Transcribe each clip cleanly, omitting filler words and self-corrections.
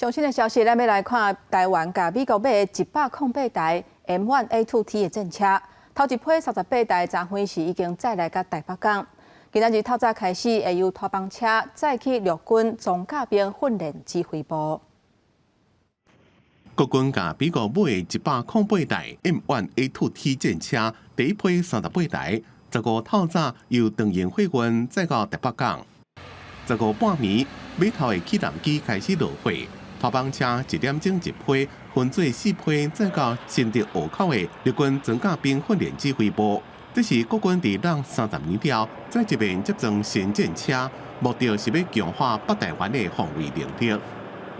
最新的消息，咱要来看台湾甲美国买的108台 M1A2T 的战车，头一批38台昨昏时已经载来到台北港。今仔日透早开始，会由拖帮车载去陆军装甲兵训练指挥部。国军甲美国买的108台 M1A2T 战车，第一批38台，15透早由长营会员载到台北港。15半暝，码头的起重机开始落货。拖帮车1点钟一批，分做4批，载到新竹湖口的陆军装甲兵训练指挥部。这是国军伫咱30年了，再一面接种新战车，目的是要强化北台湾的防卫能力。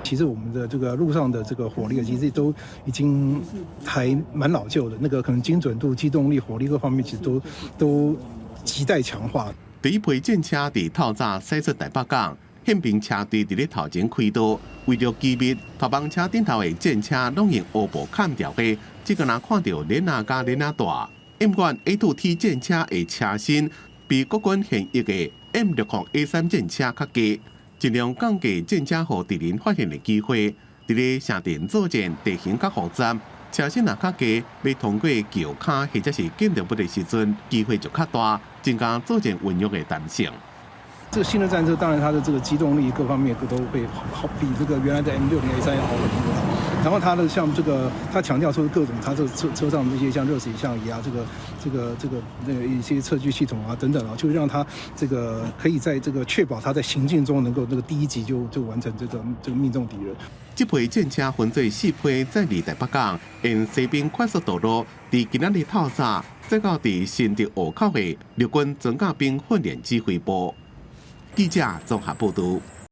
其实我们的这个路上的这个火力，其实都已经还蛮老旧的，那个可能精准度、机动力、火力各方面，其实都亟待强化。第一批战车伫透早驶出台北港。宪兵车队伫咧头前开道，为着机密，拖帮车顶头的战车拢用乌布砍掉的，只个人看到连啊加连啊大。M1A2T 战车的车身比国军现役的 M60A3 战车较低，尽量降低战车互敌人发现的机会。伫咧城镇作战地形较复杂，车身若较低，要通过桥卡或者是建筑物的时阵，机会就较大，增加作战运用的弹性。这个新的战车，当然它的这个机动力各方面都会好比这个原来的 M60A3 要好很多。然后它的像这个，它强调说各种它这个车上的这些像热水象仪啊，一些测距系统啊等等啊，就让它这个可以在这个确保它在行进中能够那个第一击就完成这个命中敌人。这批战车分做4批载离台北港，沿西滨快速道路，伫今仔日透早载到伫新竹湖口的陆军装甲兵训练指挥部。记者综合报道。